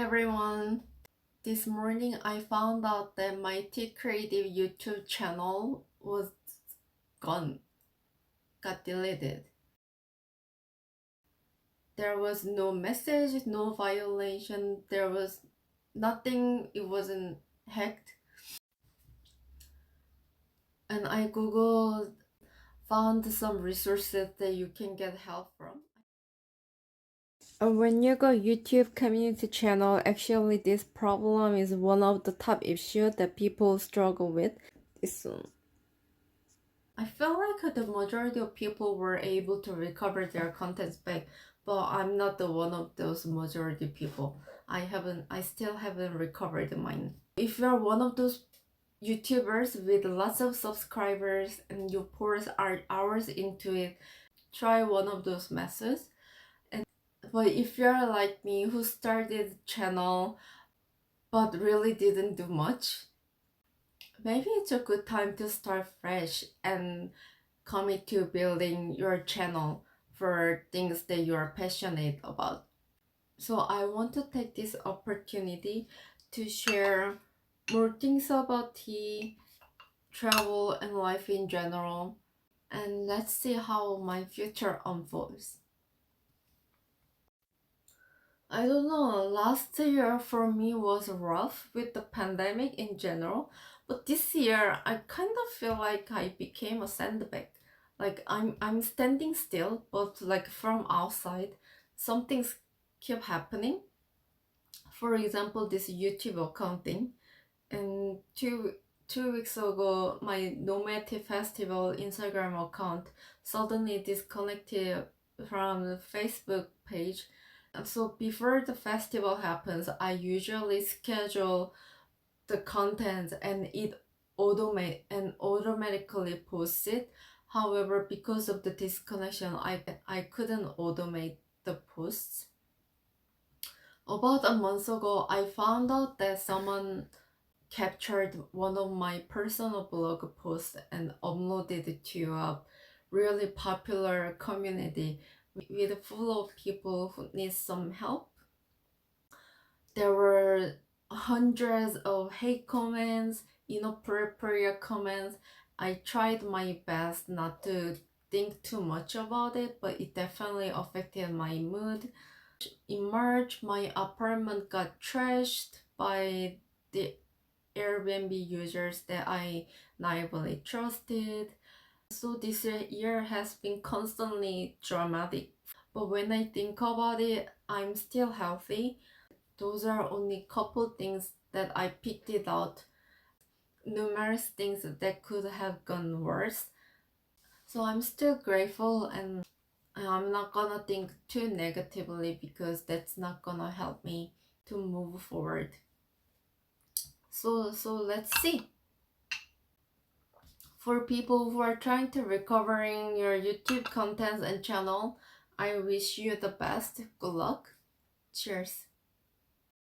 everyone. This morning I found out that my T Creative YouTube channel was gone, got deleted. There was no message, no violation, there was nothing, it wasn't hacked. And I googled, found some resources that you can get help from. When you go YouTube community channel, actually this problem is one of the top issues that people struggle with. I felt like the majority of people were able to recover their contents back, but I'm not the one of those majority people. I still haven't recovered mine. If you're one of those YouTubers with lots of subscribers and you pour hours into it, try one of those methods. But if you're like me who started the channel but really didn't do much, maybe it's a good time to start fresh and commit to building your channel for things that you are passionate about. So I want to take this opportunity to share more things about tea, travel, and life in general. And let's see how my future unfolds. I don't know, last year for me was rough with the pandemic in general, but this year I kind of feel like I became a sandbag. Like I'm standing still, but like from outside, some things keep happening. For example, this YouTube account thing, and two weeks ago, my Nomad Festival Instagram account suddenly disconnected from the Facebook page. So before the festival happens, I usually schedule the content and it automatically posts it. However, because of the disconnection, I couldn't automate the posts. About a month ago, I found out that someone captured one of my personal blog posts and uploaded it to a really popular community with full of people who need some help. There were hundreds of hate comments, inappropriate comments. I tried my best not to think too much about it, but it definitely affected my mood. In March, my apartment got trashed by the Airbnb users that I naively trusted. So this year has been constantly dramatic. But when I think about it, I'm still healthy. Those are only couple things that I picked it out. Numerous things that could have gone worse. So I'm still grateful and I'm not gonna think too negatively because that's not gonna help me to move forward. So let's see. For people who are trying to recovering your YouTube contents and channel, I wish you the best. Good luck. Cheers.